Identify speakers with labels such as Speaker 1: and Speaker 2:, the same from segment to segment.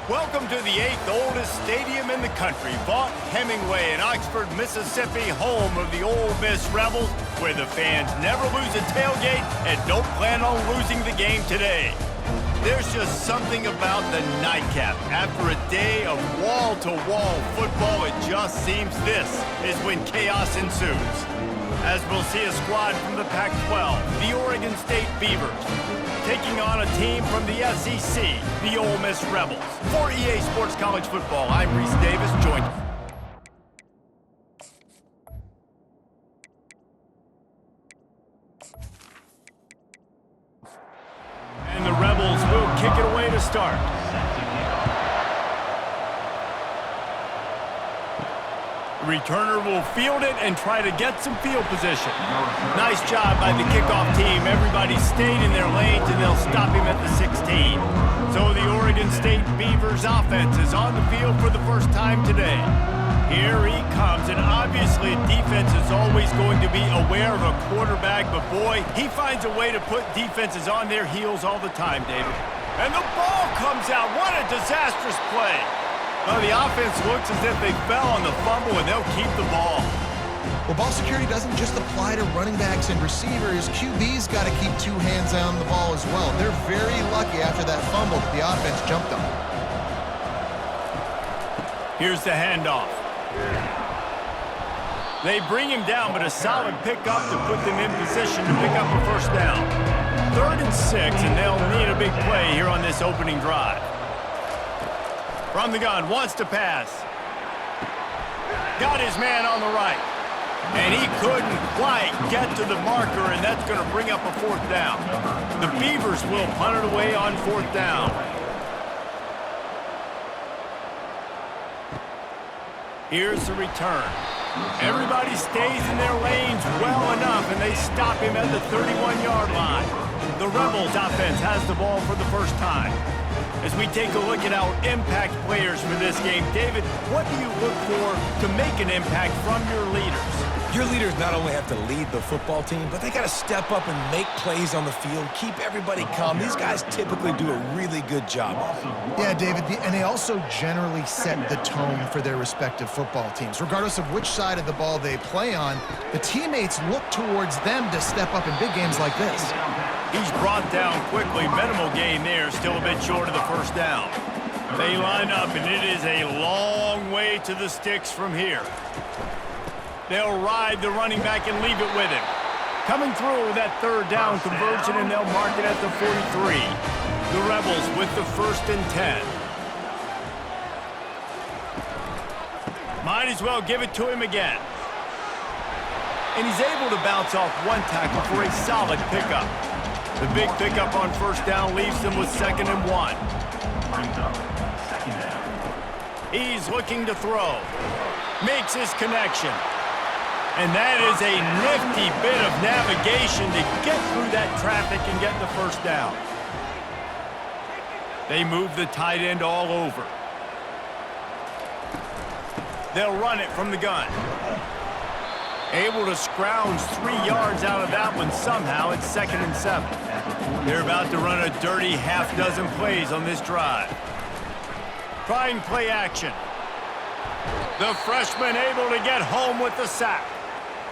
Speaker 1: Welcome to the 8th oldest stadium in the country, Vaught Hemingway in Oxford, Mississippi, home of the Ole Miss Rebels, where the fans never lose a tailgate and don't plan on losing the game today. There's just something about the nightcap. After a day of wall-to-wall football, it just seems this is when chaos ensues. As we'll see a squad from the Pac-12, the Oregon State Beavers, taking on a team from the SEC, the Ole Miss Rebels. For EA Sports College Football, I'm Reese Davis, joined. And the Rebels will kick it away to start. The returner will field it and try to get some field position. Nice job by the kickoff team. Everybody stayed in their lanes, and they'll stop him at the 16. So the Oregon State Beavers offense is on the field for the first time today. Here he comes, and obviously defense is always going to be aware of a quarterback, but boy, he finds a way to put defenses on their heels all the time, David. And the ball comes out. What a disastrous play. Well, the offense looks as if they fell on the fumble, and they'll keep the ball.
Speaker 2: Well, ball security doesn't just apply to running backs and receivers. QB's got to keep two hands on the ball as well. They're very lucky after that fumble that the offense jumped on.
Speaker 1: Here's the handoff. They bring him down, but a solid pickup to put them in position to pick up a first down. 3rd and 6, and they'll need a big play here on this opening drive. From the gun, wants to pass. Got his man on the right. And he couldn't quite get to the marker, and that's going to bring up a 4th down. The Beavers will punt it away on 4th down. Here's the return. Everybody stays in their lanes well enough, and they stop him at the 31-yard line. The Rebels offense has the ball for the first time. As we take a look at our impact players for this game, David, what do you look for to make an impact from your leaders?
Speaker 3: Your leaders not only have to lead the football team, but they got to step up and make plays on the field, keep everybody calm. These guys typically do a really good job.
Speaker 2: Yeah, David, and they also generally set the tone for their respective football teams. Regardless of which side of the ball they play on, the teammates look towards them to step up in big games like this.
Speaker 1: He's brought down quickly. Minimal gain there, still a bit short of the first down. They line up, and it is a long way to the sticks from here. They'll ride the running back and leave it with him. Coming through with that 3rd down conversion, and they'll mark it at the 43. The Rebels with the 1st and 10. Might as well give it to him again. And he's able to bounce off one tackle for a solid pickup. The big pickup on 1st down leaves them with 2nd and 1. He's looking to throw. Makes his connection. And that is a nifty bit of navigation to get through that traffic and get the 1st down. They move the tight end all over. They'll run it from the gun. Able to scrounge 3 yards out of that one somehow. It's 2nd and 7. They're about to run a dirty half-dozen plays on this drive. Trying play action. The freshman able to get home with the sack.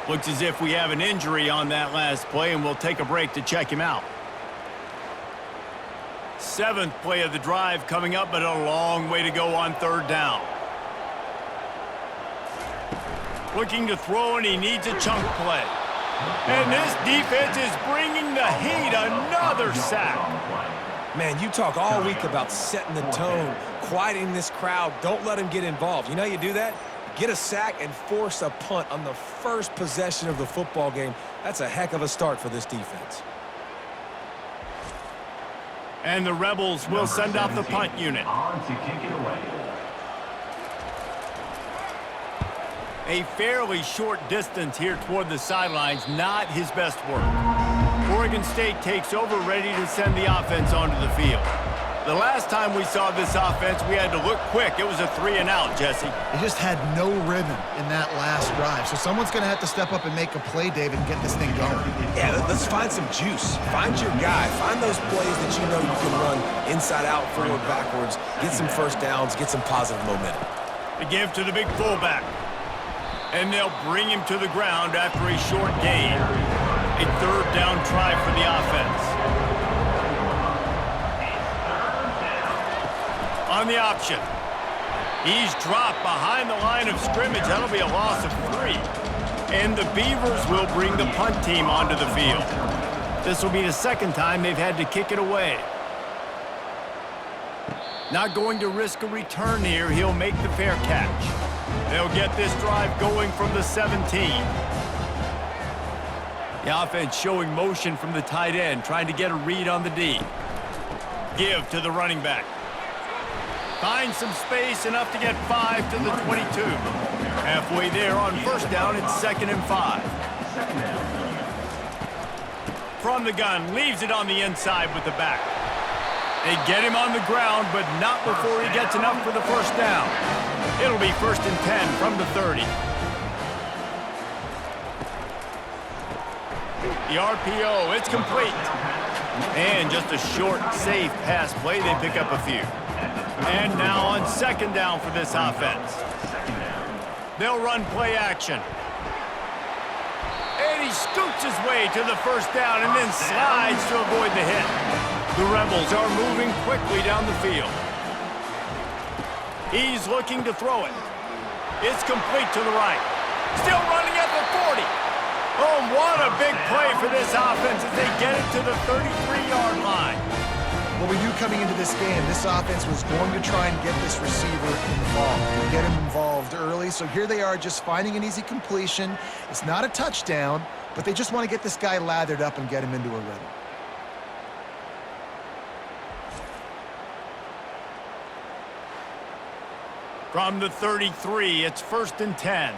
Speaker 1: Looks as if we have an injury on that last play, and we'll take a break to check him out. 7th play of the drive coming up, but a long way to go on 3rd down. Looking to throw, and he needs a chunk play. And this defense is bringing the heat. Another sack.
Speaker 3: Man, you talk all week about setting the tone, quieting this crowd. Don't let them get involved. You know how you do that? Get a sack and force a punt on the first possession of the football game. That's a heck of a start for this defense.
Speaker 1: And the Rebels will send out the punt unit. A fairly short distance here toward the sidelines, not his best work. Oregon State takes over, ready to send the offense onto the field. The last time we saw this offense, we had to look quick. It was a 3-and-out, Jesse.
Speaker 2: They just had no rhythm in that last drive. So someone's going to have to step up and make a play, David, and get this thing going.
Speaker 3: Yeah, let's find some juice. Find your guy. Find those plays that you know you can run inside out, forward, backwards, get some first downs, get some positive momentum.
Speaker 1: They give to the big fullback. And they'll bring him to the ground after a short gain. A third down try for the offense. On the option. He's dropped behind the line of scrimmage. That'll be a loss of 3. And the Beavers will bring the punt team onto the field. This will be the second time they've had to kick it away. Not going to risk a return here. He'll make the fair catch. They'll get this drive going from the 17. The offense showing motion from the tight end, trying to get a read on the D. Give to the running back. Finds some space, enough to get 5 to the 22. Halfway there on first down, it's 2nd and 5. From the gun, leaves it on the inside with the back. They get him on the ground, but not before he gets enough for the first down. It'll be 1st and 10 from the 30. The RPO, it's complete. And just a short, safe pass play. They pick up a few. And now on 2nd down for this offense. They'll run play action. And he scoots his way to the first down and then slides to avoid the hit. The Rebels are moving quickly down the field. He's looking to throw it. It's complete to the right. Still running at the 40. Oh, what a big play for this offense as they get it to the 33-yard line.
Speaker 2: Well, we knew coming into this game, this offense was going to try and get this receiver involved, and get him involved early. So here they are just finding an easy completion. It's not a touchdown, but they just want to get this guy lathered up and get him into a rhythm.
Speaker 1: From the 33, it's 1st and 10.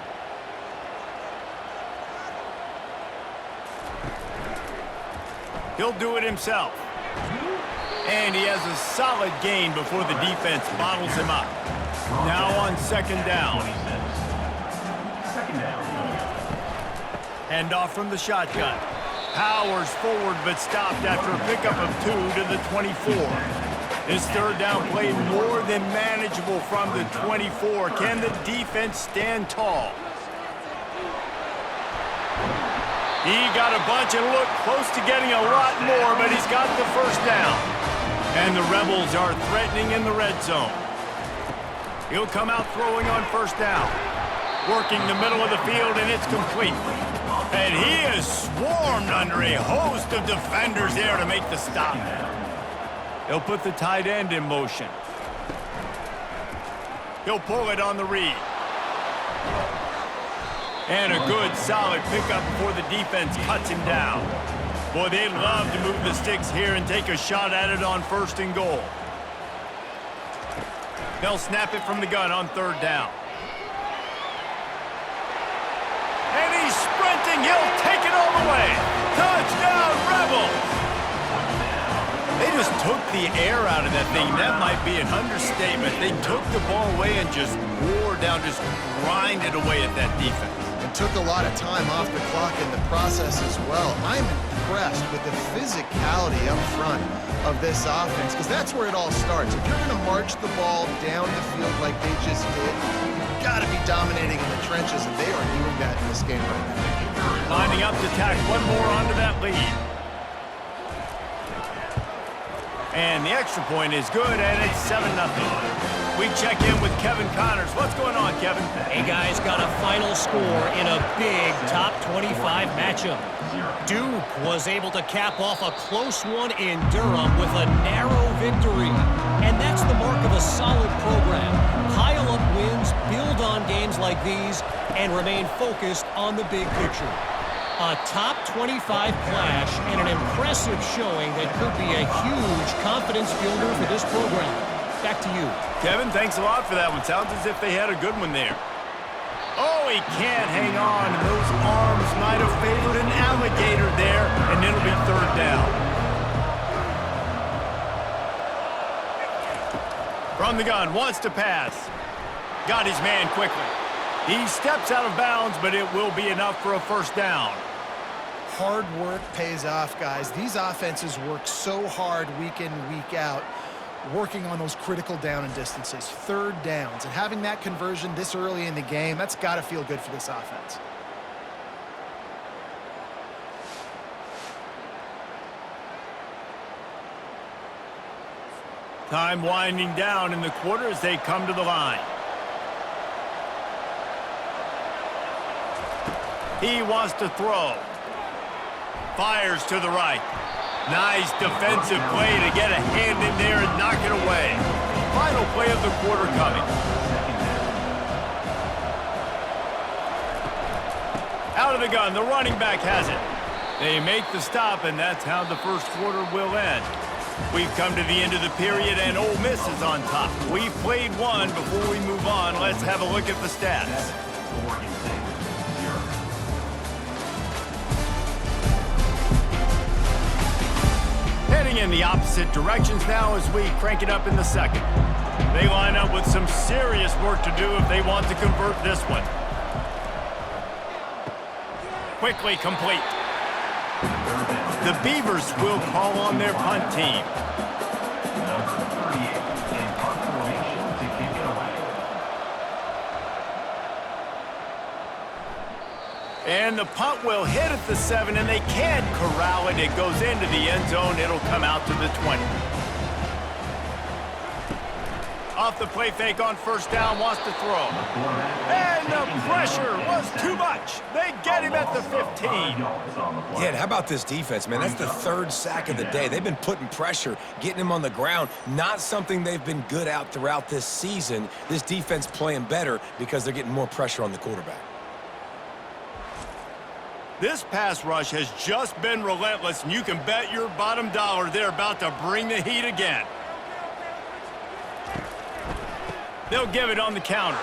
Speaker 1: He'll do it himself. And he has a solid gain before the defense bottles him up. Now on 2nd down. Hand off from the shotgun. Powers forward but stopped after a pickup of 2 to the 24. This 3rd down play more than manageable from the 24. Can the defense stand tall? He got a bunch and looked close to getting a lot more, but he's got the first down. And the Rebels are threatening in the red zone. He'll come out throwing on first down. Working the middle of the field, and it's complete. And he is swarmed under a host of defenders there to make the stop. He'll put the tight end in motion. He'll pull it on the read. And a good, solid pickup before the defense cuts him down. Boy, they'd love to move the sticks here and take a shot at it on 1st and goal. They'll snap it from the gun on 3rd down. And he's sprinting. He'll take it all the way. Touchdown, Rebels! They just took the air out of that thing. That might be an understatement. They took the ball away and just wore down, just grinded away at that defense.
Speaker 2: And took a lot of time off the clock in the process as well. I'm impressed with the physicality up front of this offense, because that's where it all starts. If you're going to march the ball down the field like they just did, you've got to be dominating in the trenches, and they are doing that in this game right now.
Speaker 1: Lining up to tack one more onto that lead. And the extra point is good, and it's 7-0. We check in with Kevin Connors. What's going on, Kevin?
Speaker 4: Hey, guys, got a final score in a big top 25 matchup. Duke was able to cap off a close one in Durham with a narrow victory. And that's the mark of a solid program. Pile up wins, build on games like these, and remain focused on the big picture. A top 25 clash and an impressive showing that could be a huge confidence builder for this program. Back to you.
Speaker 1: Kevin, thanks a lot for that one. Sounds as if they had a good one there. Oh, he can't hang on. Those arms might have favored an alligator there, and it'll be 3rd down. From the gun, wants to pass. Got his man quickly. He steps out of bounds, but it will be enough for a first down.
Speaker 2: hard work pays off, guys. These offenses work so hard week in and week out, working on those critical down and distances, third downs, and having that conversion this early in the game, that's got to feel good for this offense.
Speaker 1: Time winding down in the quarter as they come to the line. He wants to throw. Fires to the right. Nice defensive play to get a hand in there and knock it away. Final play of the quarter coming. Out of the gun, the running back has it. They make the stop, and that's how the first quarter will end. We've come to the end of the period, and Ole Miss is on top. We've played one. Before we move on, let's have a look at the stats. Heading in the opposite directions now as we crank it up in the second. They line up with some serious work to do if they want to convert this one. Quickly complete. The Beavers will call on their punt team. And the punt will hit at the 7, and they can't corral it. It goes into the end zone. It'll come out to the 20. Off the play fake on first down, wants to throw. And the pressure was too much. They get him at the 15.
Speaker 3: Yeah, and how about this defense, man? That's the third sack of the day. They've been putting pressure, getting him on the ground. Not something they've been good at throughout this season. This defense playing better because they're getting more pressure on the quarterback.
Speaker 1: This pass rush has just been relentless, and you can bet your bottom dollar they're about to bring the heat again. They'll give it on the counter.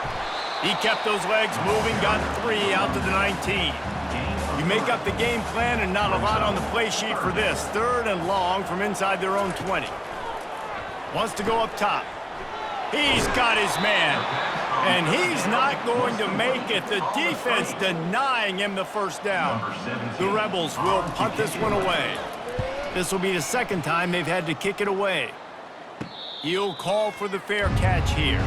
Speaker 1: He kept those legs moving, got 3 out to the 19. You make up the game plan and not a lot on the play sheet for this. Third and long from inside their own 20. Wants to go up top. He's got his man. And he's not going to make it. The defense denying him the first down. The Rebels will punt this one away. This will be the second time they've had to kick it away. He'll call for the fair catch here.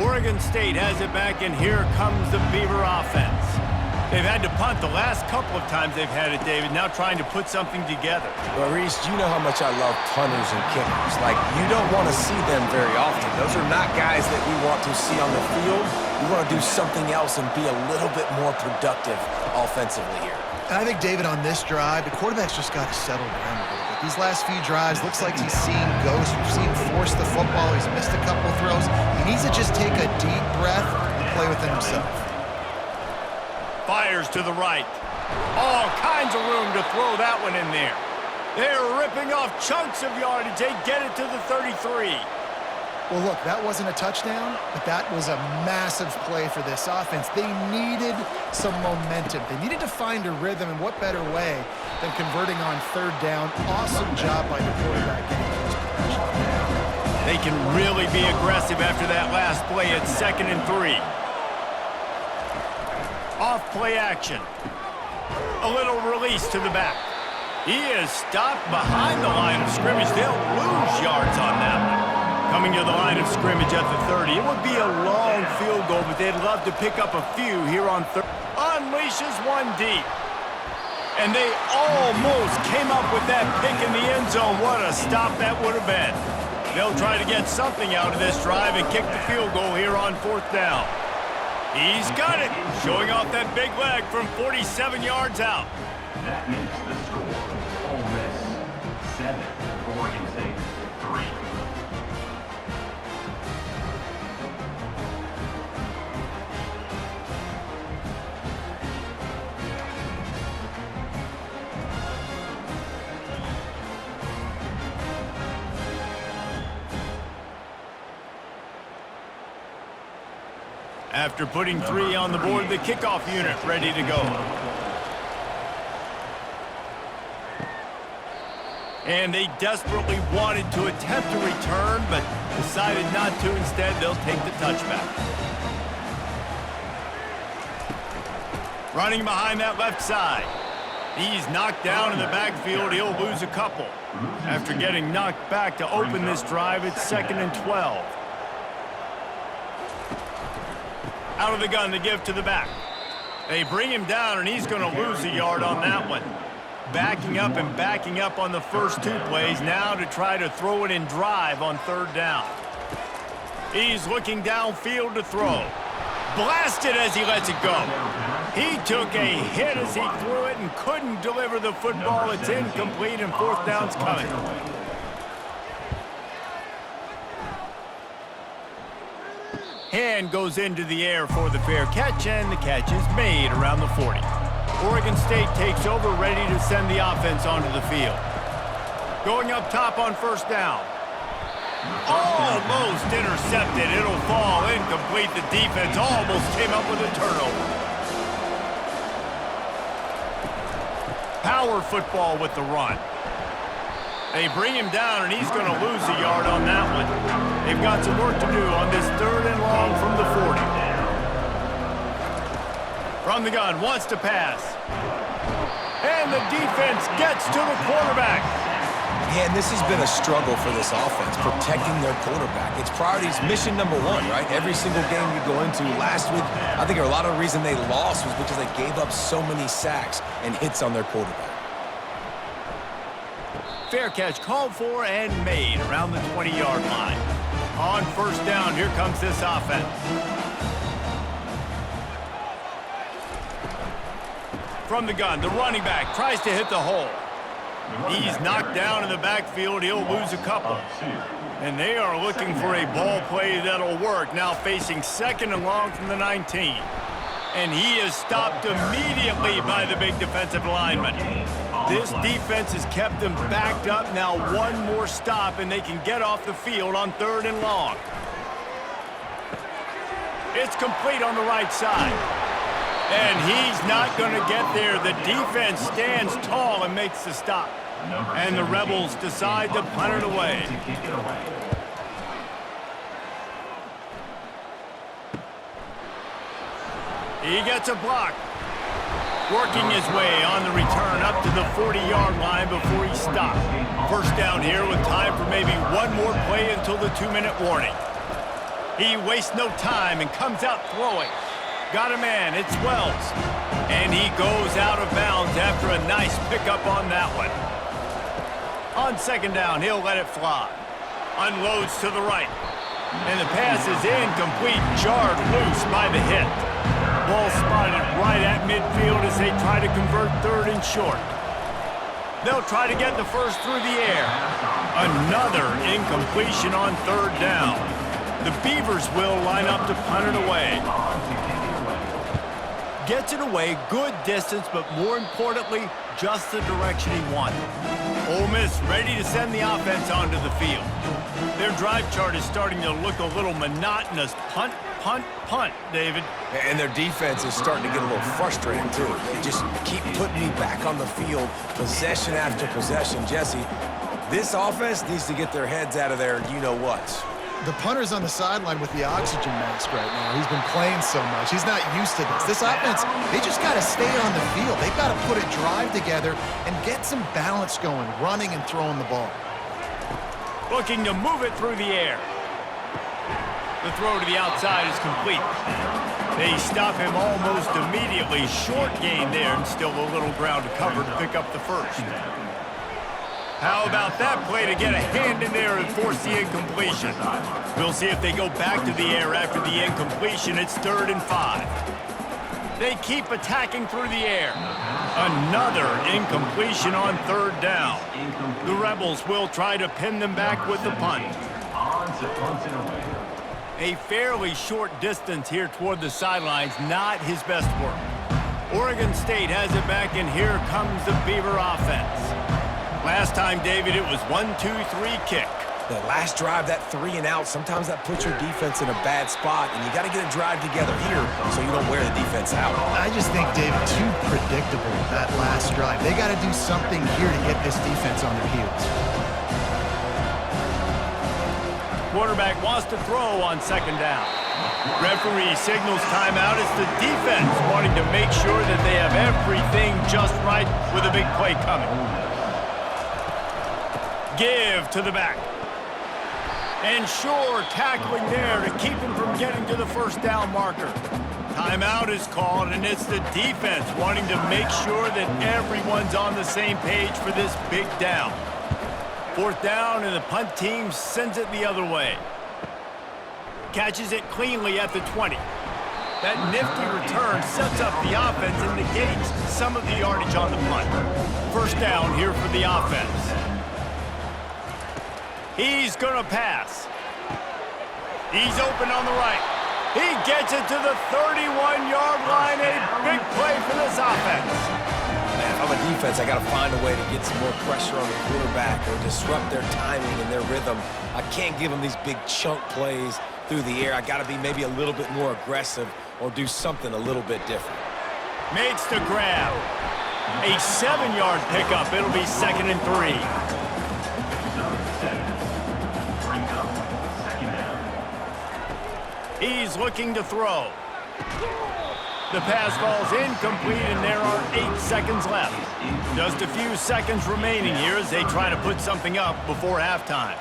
Speaker 1: Oregon State has it back, and here comes the Beaver offense. They've had to punt the last couple of times they've had it, David, now trying to put something together.
Speaker 3: Well, Reese, you know how much I love punters and kickers. Like, you don't want to see them very often. Those are not guys that we want to see on the field. We want to do something else and be a little bit more productive offensively here.
Speaker 2: And I think, David, on this drive, the quarterback's just got to settle down a little bit. These last few drives, looks like he's seen ghosts. We've seen him force the football. He's missed a couple throws. He needs to just take a deep breath and play within himself.
Speaker 1: Fires to the right. All kinds of room to throw that one in there. They're ripping off chunks of yardage. They get it to the 33.
Speaker 2: Well, look, that wasn't a touchdown, but that was a massive play for this offense. They needed some momentum. They needed to find a rhythm, and what better way than converting on third down. Awesome job by the quarterback getting those progressions.
Speaker 1: They can really be aggressive after that last play at 2nd and 3. Off play action. A little release to the back. He is stopped behind the line of scrimmage. They'll lose yards on that one. Coming to the line of scrimmage at the 30. It would be a long field goal, but they'd love to pick up a few here on third. Unleashes one deep. And they almost came up with that pick in the end zone. What a stop that would have been. They'll try to get something out of this drive and kick the field goal here on 4th down. He's got it, showing off that big leg from 47 yards out.
Speaker 5: That makes the score Ole Miss 7, Oregon State 3.
Speaker 1: After putting 3 on the board, the kickoff unit ready to go. And they desperately wanted to attempt a return, but decided not to. Instead, they'll take the touchback. Running behind that left side. He's knocked down in the backfield. He'll lose a couple. After getting knocked back to open this drive, it's 2nd and 12. Out of the gun to give to the back. They bring him down, and he's going to lose a yard on that one. Backing up and backing up on the first 2 plays now to try to throw it in drive on 3rd down. He's looking downfield to throw. Blasted as he lets it go. He took a hit as he threw it and couldn't deliver the football. It's incomplete, and 4th down's coming. Hand goes into the air for the fair catch, and the catch is made around the 40. Oregon State takes over, ready to send the offense onto the field. Going up top on 1st down. Almost intercepted. It'll fall incomplete. The defense almost came up with a turnover. Power football with the run. They bring him down, and he's going to lose a yard on that one. They've got some work to do on this 3rd and long from the 40. From the gun, wants to pass. And the defense gets to the quarterback.
Speaker 3: Man, this has been a struggle for this offense, protecting their quarterback. It's priorities, mission number 1, right? Every single game you go into. Last week, I think a lot of the reason they lost was because they gave up so many sacks and hits on their quarterback.
Speaker 1: Fair catch called for and made around the 20-yard line. On 1st down, here comes this offense. From the gun, the running back tries to hit the hole. He's knocked down in the backfield. He'll lose a couple. And they are looking for a ball play that'll work. Now facing 2nd and long from the 19. And he is stopped immediately by the big defensive lineman. This defense has kept them backed up. Now 1 more stop, and they can get off the field on 3rd and long. It's complete on the right side. And he's not going to get there. The defense stands tall and makes the stop. And the Rebels decide to punt it away. He gets a block. Working his way on the return up to the 40-yard line before he stopped. 1st down here with time for maybe 1 more play until the 2-minute warning. He wastes no time and comes out throwing. Got a man, it's Wells. And he goes out of bounds after a nice pickup on that one. On 2nd down, he'll let it fly. Unloads to the right. And the pass is incomplete, jarred loose by the hit. Ball spotted right at midfield as they try to convert 3rd and short. They'll try to get the first through the air. Another incompletion on 3rd down. The Beavers will line up to punt it away. Gets it away, good distance, but more importantly, just the direction he wanted. Ole Miss ready to send the offense onto the field. Their drive chart is starting to look a little monotonous. Punt, punt, punt, David.
Speaker 3: And their defense is starting to get a little frustrated, too. They just keep putting me back on the field, possession after possession. Jesse, this offense needs to get their heads out of there, you-know-what.
Speaker 2: The punter's on the sideline with the oxygen mask right now. He's been playing so much. He's not used to this. This offense, they just got to stay on the field. They've got to put a drive together and get some balance going, running and throwing the ball.
Speaker 1: Looking to move it through the air. The throw to the outside is complete. They stop him almost immediately. Short gain there and still a little ground to cover to pick up the first. How about that play to get a hand in there and force the incompletion? We'll see if they go back to the air after the incompletion. It's 3rd and 5. They keep attacking through the air. Another incompletion on 3rd down. The Rebels will try to pin them back with the punt. A fairly short distance here toward the sidelines, not his best work. Oregon State has it back, and here comes the Beaver offense. Last time, David, it was 1-2-3 kick.
Speaker 3: The last drive, that 3 and out, sometimes that puts your defense in a bad spot, and you got to get a drive together here so you don't wear the defense out.
Speaker 2: I just think, David, too predictable, that last drive. They got to do something here to get this defense on their heels.
Speaker 1: Quarterback wants to throw on 2nd down. Referee signals timeout. It's the defense wanting to make sure that they have everything just right with a big play coming. Give to the back. And sure, tackling there to keep him from getting to the first down marker. Timeout is called, and it's the defense wanting to make sure that everyone's on the same page for this big down. Fourth down, and the punt team sends it the other way. Catches it cleanly at the 20. That nifty return sets up the offense and negates some of the yardage on the punt. First down here for the offense. He's going to pass. He's open on the right. He gets it to the 31-yard line. A big play for this offense.
Speaker 3: Man, if I'm a defense, I got to find a way to get some more pressure on the quarterback or disrupt their timing and their rhythm. I can't give them these big chunk plays through the air. I got to be maybe a little bit more aggressive or do something a little bit different.
Speaker 1: Makes the grab. A 7-yard pickup. It'll be 2nd and 3. He's looking to throw. The pass falls incomplete, and there are 8 seconds left. Just a few seconds remaining here as they try to put something up before halftime.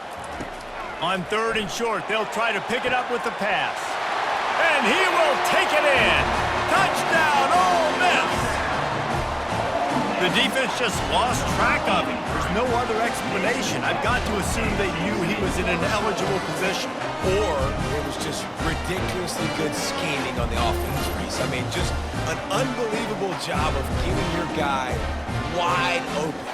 Speaker 1: On 3rd and short, they'll try to pick it up with the pass. And he will take it in. Touchdown, Ole Miss! The defense just lost track of him. There's no other explanation. I've got to assume they knew he was in an eligible position.
Speaker 3: Or it was just ridiculously good scheming on the offense, Reese. I mean, just an unbelievable job of giving your guy wide open.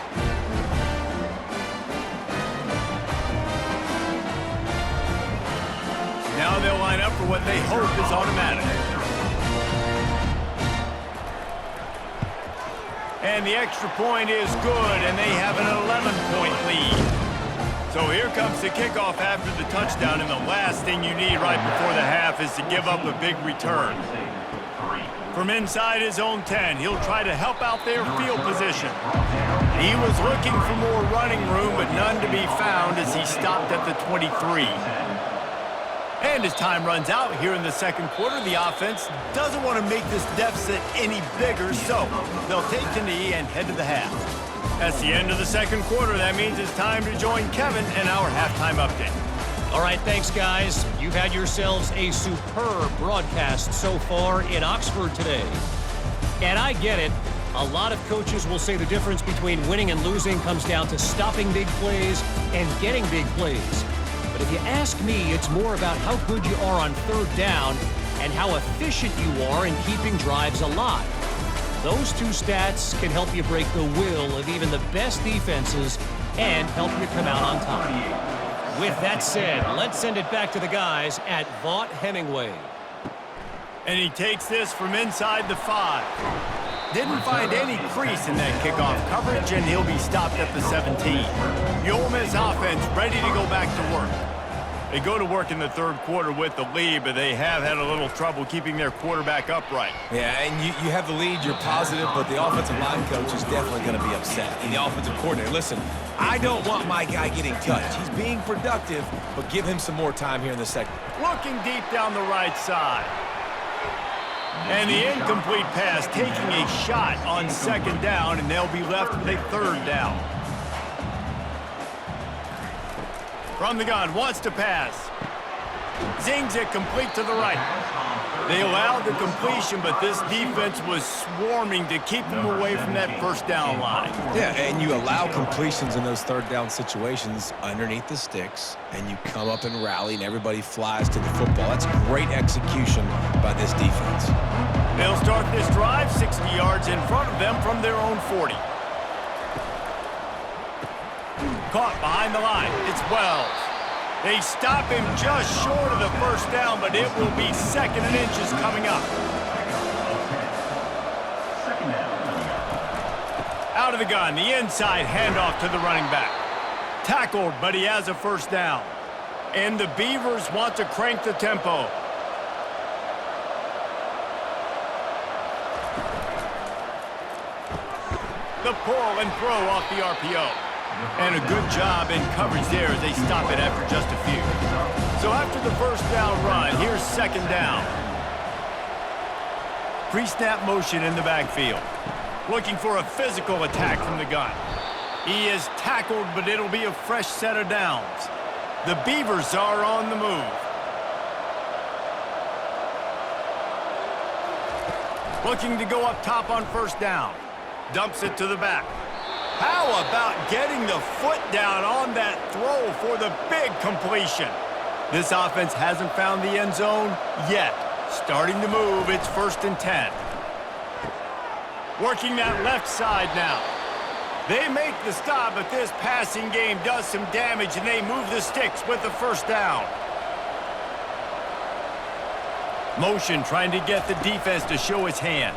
Speaker 1: Now they'll line up for what they hope is automatic. And the extra point is good, and they have an 11-point lead. So here comes the kickoff after the touchdown, and the last thing you need right before the half is to give up a big return. From inside his own 10, he'll try to help out their field position. He was looking for more running room, but none to be found as he stopped at the 23. And as time runs out here in the second quarter, the offense doesn't want to make this deficit any bigger, so they'll take the knee and head to the half. That's the end of the second quarter. That means it's time to join Kevin in our halftime update.
Speaker 4: All right, thanks, guys. You've had yourselves a superb broadcast so far in Oxford today. And I get it. A lot of coaches will say the difference between winning and losing comes down to stopping big plays and getting big plays. But if you ask me, it's more about how good you are on 3rd down and how efficient you are in keeping drives alive. Those two stats can help you break the will of even the best defenses and help you come out on top. With that said, let's send it back to the guys at Vaught Hemingway.
Speaker 1: And he takes this from inside the 5. Didn't find any crease in that kickoff coverage, and he'll be stopped at the 17. The Ole Miss offense ready to go back to work. They go to work in the 3rd quarter with the lead, but they have had a little trouble keeping their quarterback upright.
Speaker 3: Yeah, and you have the lead, you're positive, but the offensive line coach is definitely going to be upset. And the offensive coordinator, listen, I don't want my guy getting touched. He's being productive, but give him some more time here in the second.
Speaker 1: Looking deep down the right side. And the incomplete pass taking a shot on 2nd down, and they'll be left with a 3rd down. From the gun, wants to pass. Zings it complete to the right. They allowed the completion, but this defense was swarming to keep them away from that first down line.
Speaker 3: Yeah, and you allow completions in those 3rd down situations underneath the sticks, and you come up and rally, and everybody flies to the football. That's great execution by this defense.
Speaker 1: They'll start this drive 60 yards in front of them from their own 40. Caught behind the line. It's Wells. They stop him just short of the first down, but it will be 2nd and inches coming up. Out of the gun, the inside handoff to the running back. Tackled, but he has a first down. And the Beavers want to crank the tempo. The pull and throw off the RPO. And a good job in coverage there as they stop it after just a few. So after the first down run, here's second down. Pre-snap motion in the backfield. Looking for a physical attack from the gun. He is tackled, but it'll be a fresh set of downs. The Beavers are on the move. Looking to go up top on first down. Dumps it to the back. How about getting the foot down on that throw for the big completion? This offense hasn't found the end zone yet. Starting to move, it's 1st and 10. Working that left side now. They make the stop, but this passing game does some damage, and they move the sticks with the first down. Motion trying to get the defense to show its hand.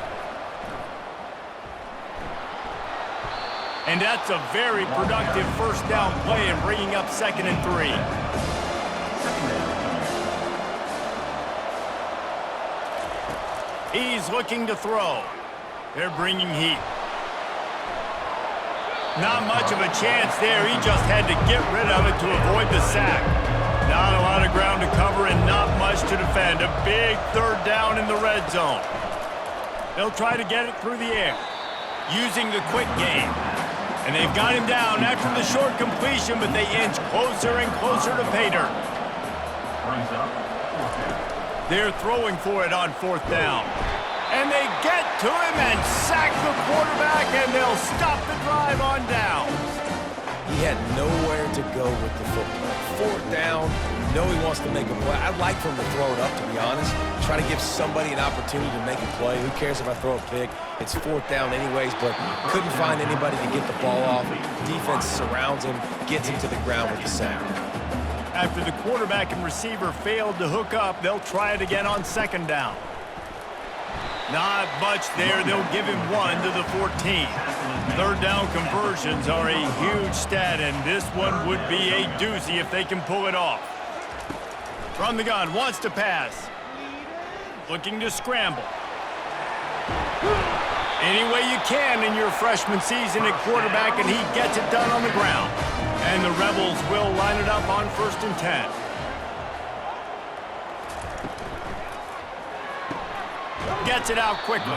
Speaker 1: And that's a very productive first down play and bringing up 2nd and 3. He's looking to throw. They're bringing heat. Not much of a chance there. He just had to get rid of it to avoid the sack. Not a lot of ground to cover and not much to defend. A big 3rd down in the red zone. They'll try to get it through the air, using the quick game. And they've got him down after the short completion, but they inch closer and closer to pay dirt. They're throwing for it on 4th down. And they get to him and sack the quarterback, and they'll stop the drive on downs.
Speaker 3: He had nowhere to go with the football. 4th down, you know he wants to make a play. I'd like for him to throw it up, to be honest. Try to give somebody an opportunity to make a play. Who cares if I throw a pick? It's 4th down anyways, but couldn't find anybody to get the ball off. Defense surrounds him, gets him to the ground with the sack.
Speaker 1: After the quarterback and receiver failed to hook up, they'll try it again on 2nd down. Not much there. They'll give him 1 to the 14. 3rd down conversions are a huge stat, and this one would be a doozy if they can pull it off. From the gun, wants to pass. Looking to scramble. Any way you can in your freshman season at quarterback, and he gets it done on the ground. And the Rebels will line it up on 1st and 10. Gets it out quickly.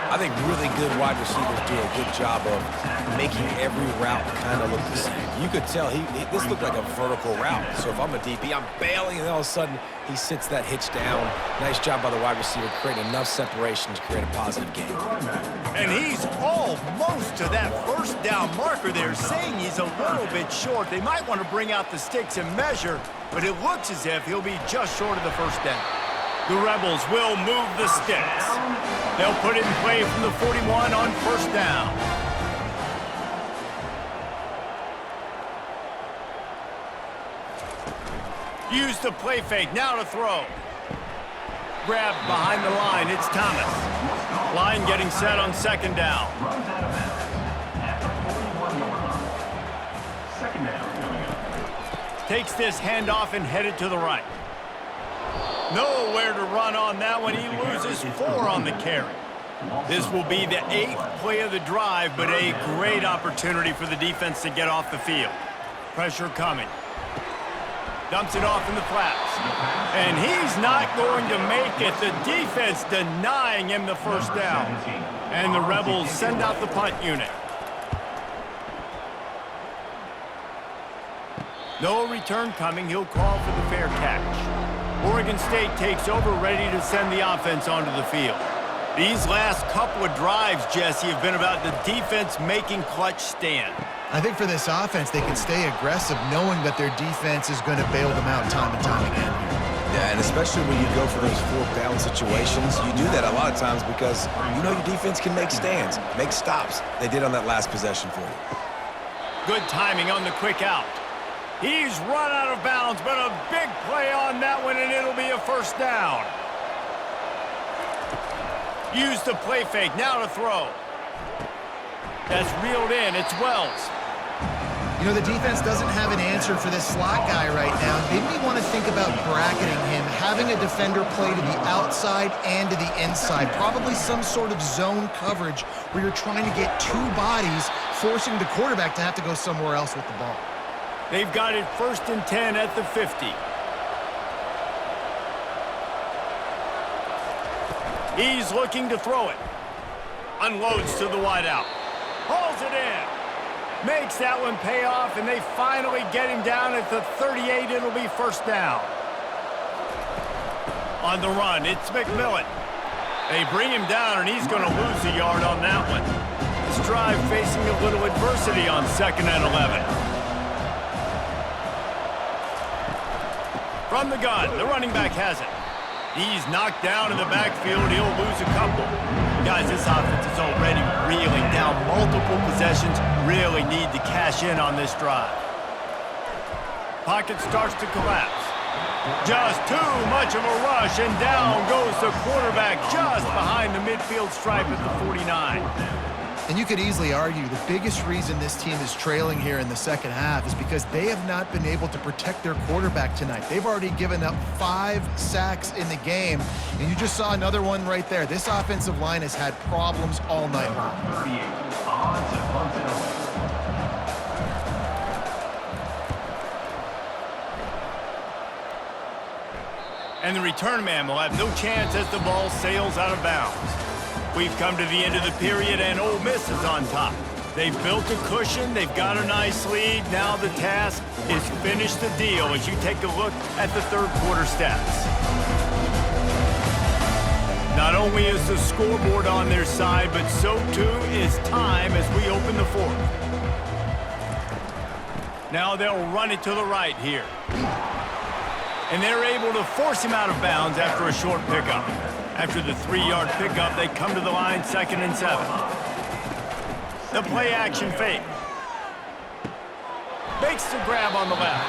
Speaker 3: I think really good wide receivers do a good job of making every route kind of look the same. You could tell this looked like a vertical route. So if I'm a DB, I'm bailing, and all of a sudden he sits that hitch down. Nice job by the wide receiver, creating enough separation to create a positive game.
Speaker 1: And he's almost to that 1st down marker there, saying he's a little bit short. They might want to bring out the sticks and measure, but it looks as if he'll be just short of the 1st down. The Rebels will move the sticks. They'll put it in play from the 41 on 1st down. Use the play fake, now to throw. Grabbed behind the line, it's Thomas. Line getting set on 2nd down. Takes this handoff and headed to the right. Nowhere to run on that one. He loses 4 on the carry. This will be the 8th play of the drive, but a great opportunity for the defense to get off the field. Pressure coming. Dumps it off in the flats. And he's not going to make it. The defense denying him the 1st down. And the Rebels send out the punt unit. No return coming. He'll call for the fair catch. Oregon State takes over, ready to send the offense onto the field. These last couple of drives, Jesse, have been about the defense making clutch stand.
Speaker 2: I think for this offense, they can stay aggressive knowing that their defense is going to bail them out time and time again.
Speaker 3: Yeah, and especially when you go for those 4th down situations, you do that a lot of times because you know your defense can make stands, make stops. They did on that last possession for you.
Speaker 1: Good timing on the quick out. He's run out of bounds, but a big play on that one, and it'll be a 1st down. Use the play fake, now to throw. That's reeled in, it's Wells.
Speaker 2: You know, the defense doesn't have an answer for this slot guy right now. They may want to think about bracketing him, having a defender play to the outside and to the inside. Probably some sort of zone coverage where you're trying to get 2 bodies forcing the quarterback to have to go somewhere else with the ball.
Speaker 1: They've got it 1st and 10 at the 50. He's looking to throw it. Unloads to the wideout. Hauls it in. Makes that one pay off, and they finally get him down at the 38. It'll be 1st down. On the run, it's McMillan. They bring him down, and he's going to lose a yard on that one. This drive facing a little adversity on 2nd and 11. From the gun, the running back has it. He's knocked down in the backfield. He'll lose a couple. Guys, this offense is already reeling down multiple possessions. Really need to cash in on this drive. Pocket starts to collapse. Just too much of a rush, and down goes the quarterback just behind the midfield stripe at the 49.
Speaker 2: And you could easily argue the biggest reason this team is trailing here in the second half is because they have not been able to protect their quarterback tonight. They've already given up 5 sacks in the game, and you just saw another one right there. This offensive line has had problems all night long.
Speaker 5: 38, on to punt it away.
Speaker 1: And the return man will have no chance as the ball sails out of bounds. We've come to the end of the period, and Ole Miss is on top. They've built a cushion. They've got a nice lead. Now the task is finish the deal as you take a look at the third quarter stats. Not only is the scoreboard on their side, but so too is time as we open the fourth. Now they'll run it to the right here. And they're able to force him out of bounds after a short pickup. After the 3-yard pickup, they come to the line 2nd and 7. The play action fake. Makes the grab on the left.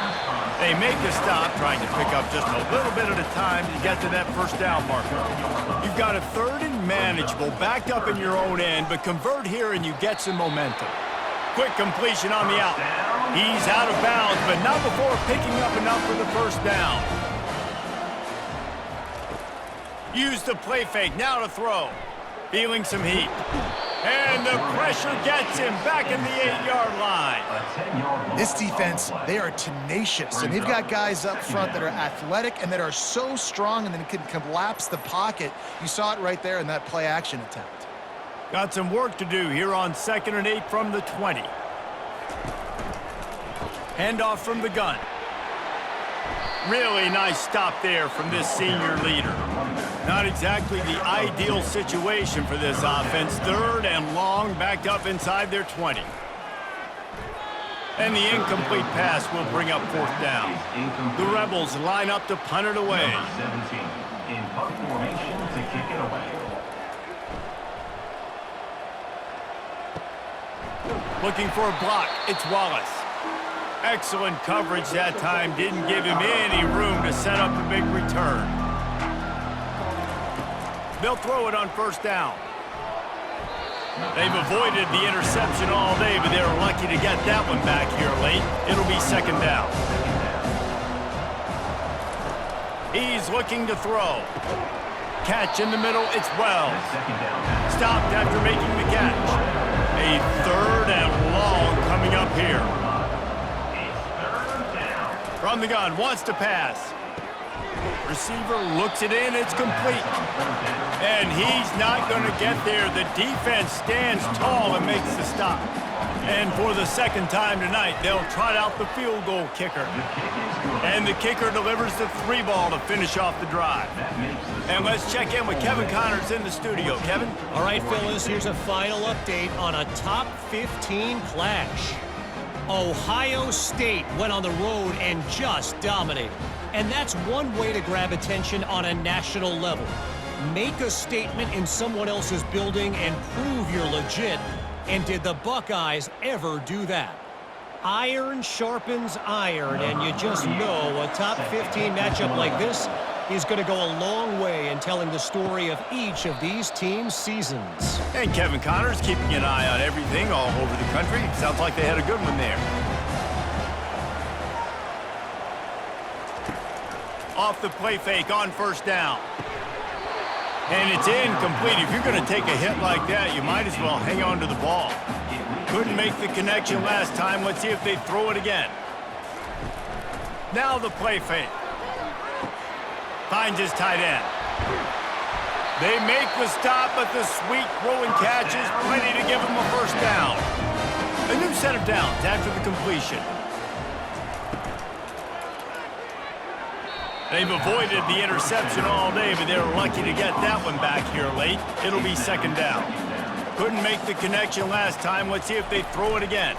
Speaker 1: They make the stop, trying to pick up just a little bit at a time to get to that 1st down marker. You've got a 3rd and manageable, backed up in your own end, but convert here and you get some momentum. Quick completion on the out. He's out of bounds, but not before picking up enough for the 1st down. Use the play fake, now to throw. Feeling some heat. And the pressure gets him back in the 8-yard line.
Speaker 2: This defense, they are tenacious, and they've got guys up front that are athletic and that are so strong and then can collapse the pocket. You saw it right there in that play action attempt.
Speaker 1: Got some work to do here on 2nd and 8 from the 20. Handoff from the gun. Really nice stop there from this senior leader. Not exactly the ideal situation for this offense. 3rd and long, backed up inside their 20. And the incomplete pass will bring up 4th down. The Rebels line up to punt it away.
Speaker 5: Number 17, in punt formation to kick it away.
Speaker 1: Looking for a block, it's Wallace. Excellent coverage that time, didn't give him any room to set up a big return. They'll throw it on 1st down. They've avoided the interception all day, but they're lucky to get that one back here late. It'll be 2nd down. He's looking to throw. Catch in the middle, it's Wells. Stopped after making the catch. A 3rd and long coming up here. From the gun, wants to pass. Receiver looks it in, it's complete. And he's not going to get there. The defense stands tall and makes the stop. And for the 2nd time tonight, they'll trot out the field goal kicker. And the kicker delivers the 3 ball to finish off the drive. And let's check in with Kevin Connors in the studio. Kevin?
Speaker 4: All right, Phyllis, here's a final update on a top 15 clash. Ohio State went on the road and just dominated. And that's one way to grab attention on a national level. Make a statement in someone else's building and prove you're legit. And did the Buckeyes ever do that? Iron sharpens iron, and you just know a top 15 matchup like this is going to go a long way in telling the story of each of these teams' seasons.
Speaker 1: And Kevin Connors keeping an eye on everything all over the country. Sounds like they had a good one there. Off the play fake on 1st down. And it's incomplete. If you're going to take a hit like that, you might as well hang on to the ball. Couldn't make the connection last time. Let's see if they throw it again. Now the play fake. Finds his tight end. They make the stop, but the sweet throwing catch is plenty to give them a first down. A new set of downs after the completion. They've avoided the interception all day, but they were lucky to get that one back here late. It'll be second down. Couldn't make the connection last time. Let's see if they throw it again.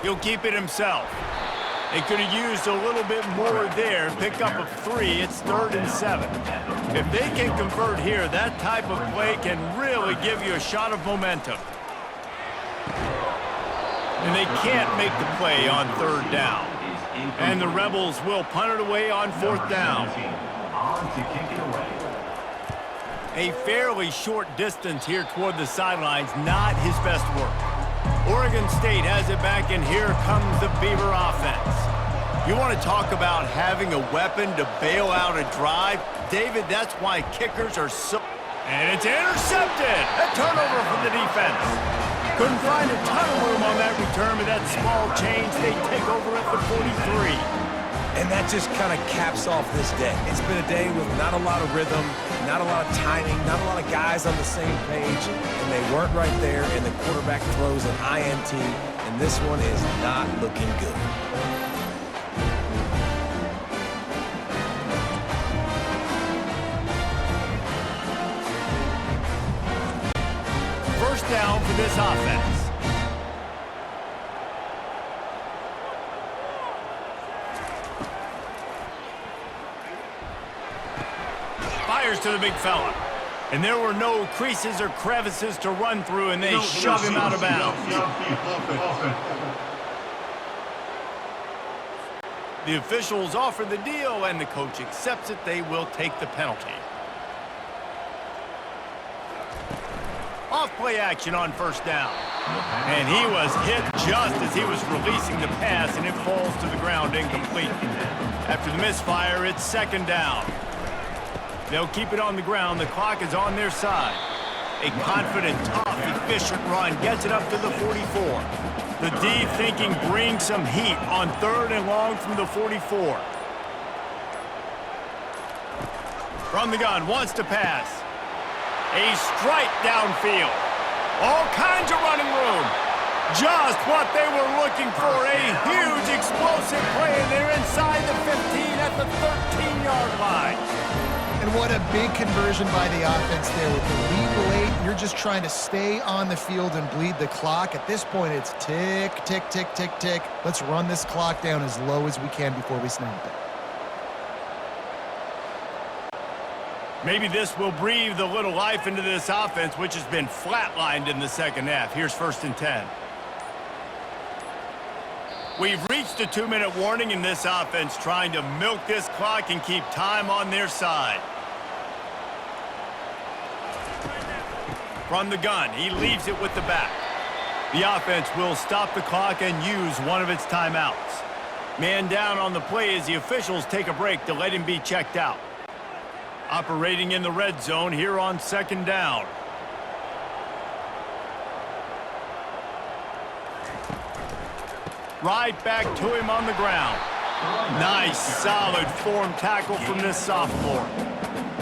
Speaker 1: He'll keep it himself. They could have used a little bit more there. Pick up a 3. It's 3rd and 7. If they can convert here, that type of play can really give you a shot of momentum. And they can't make the play on 3rd down. And the Rebels will punt it away on 4th down. A fairly short distance here toward the sidelines, not his best work. Oregon State has it back, and here comes the Beaver offense. You want to talk about having a weapon to bail out a drive? David, that's why kickers are so... And it's intercepted! A turnover from the defense. Couldn't find a ton of room on that return, but that small change, they take over at the 43.
Speaker 3: And that just kind of caps off this day. It's been a day with not a lot of rhythm, not a lot of timing, not a lot of guys on the same page, and they weren't right there, and the quarterback throws an INT, and this one is not looking good.
Speaker 1: First down for this offense. Fires to the big fella. And there were no creases or crevices to run through, and they shove him out of bounds. The officials offer the deal, and the coach accepts it. They will take the penalty. Off-play action on first down. And he was hit just as he was releasing the pass, and it falls to the ground incomplete. After the misfire, it's second down. They'll keep it on the ground. The clock is on their side. A confident, tough, efficient run gets it up to the 44. The D thinking bring some heat on 3rd and long from the 44. From the gun, wants to pass. A strike downfield. All kinds of running room. Just what they were looking for. A huge explosive play, and they're inside the 15 at the 13-yard line.
Speaker 2: And what a big conversion by the offense there. With the lead late, you're just trying to stay on the field and bleed the clock. At this point, it's tick, tick, tick, tick, tick. Let's run this clock down as low as we can before we snap it.
Speaker 1: Maybe this will breathe a little life into this offense, which has been flatlined in the second half. Here's 1st and 10. We've reached a 2-minute warning in this offense, trying to milk this clock and keep time on their side. From the gun, he leaves it with the back. The offense will stop the clock and use one of its timeouts. Man down on the play as the officials take a break to let him be checked out. Operating in the red zone here on second down. Right back to him on the ground. Nice, solid form tackle from this sophomore.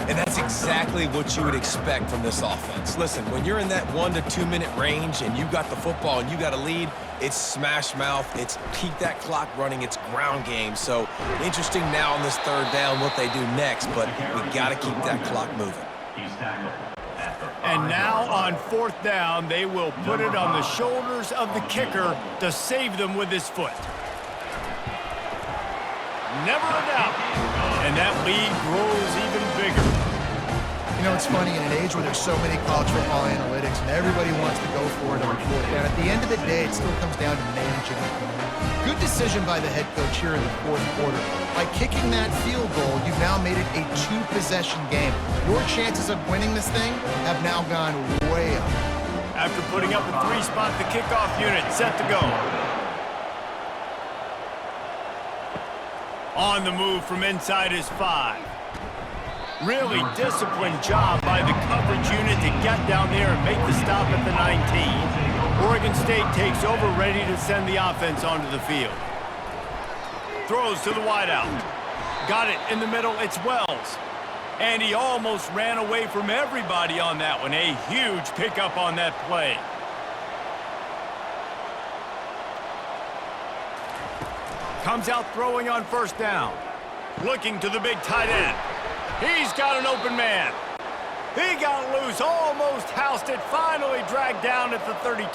Speaker 3: And that's exactly what you would expect from this offense. Listen, when you're in that 1 to 2 minute range and you got the football and you got a lead, it's smash mouth, it's keep that clock running, it's ground game. So interesting now on this 3rd down what they do next, but we got to keep that clock moving.
Speaker 1: And now on 4th down, they will put it on the shoulders of the kicker to save them with his foot. Never a doubt. And that lead grows even bigger.
Speaker 2: You know, it's funny, in an age where there's so many college football analytics and everybody wants to go for it on 4th down, at the end of the day, it still comes down to managing the game. Good decision by the head coach here in the 4th quarter. By kicking that field goal, you've now made it a 2-possession game. Your chances of winning this thing have now gone way up.
Speaker 1: After putting up a 3-spot, the kickoff unit set to go. On the move from inside his 5. Really disciplined job by the coverage unit to get down there and make the stop at the 19. Oregon State takes over, ready to send the offense onto the field. Throws to the wideout. Got it in the middle. It's Wells. And he almost ran away from everybody on that one. A huge pickup on that play. Comes out throwing on first down. Looking to the big tight end. He's got an open man. He got loose, almost housed it, finally dragged down at the 32.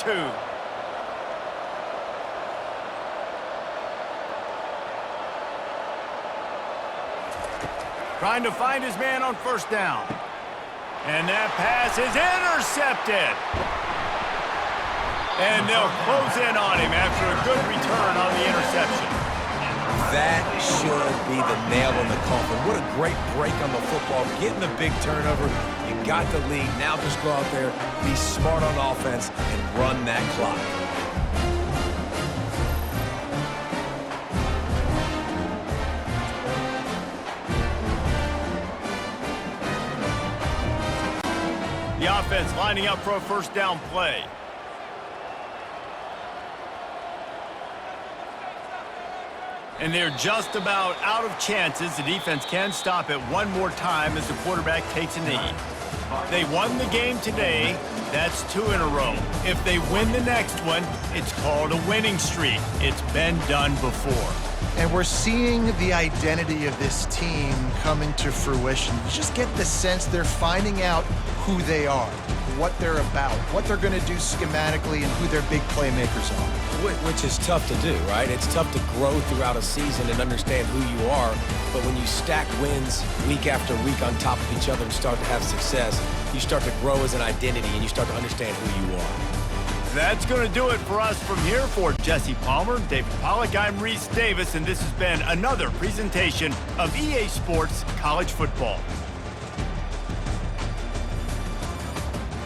Speaker 1: Trying to find his man on first down. And that pass is intercepted. And they'll close in on him after a good return on the interception.
Speaker 3: That should be the nail in the coffin. What a great break on the football. Getting the big turnover. You got the lead. Now just go out there, be smart on offense, and run that clock.
Speaker 1: The offense lining up for a first down play. And they're just about out of chances. The defense can stop it one more time as the quarterback takes a knee. They won the game today. That's 2 in a row. If they win the next one, it's called a winning streak. It's been done before.
Speaker 2: And we're seeing the identity of this team come into fruition. You just get the sense they're finding out who they are, what they're about, what they're going to do schematically, and who their big playmakers are.
Speaker 3: Which is tough to do, right? It's tough to grow throughout a season and understand who you are. But when you stack wins week after week on top of each other and start to have success, you start to grow as an identity and you start to understand who you are.
Speaker 1: That's going to do it for us from here. For Jesse Palmer, David Pollack, I'm Reese Davis, and this has been another presentation of EA Sports College Football.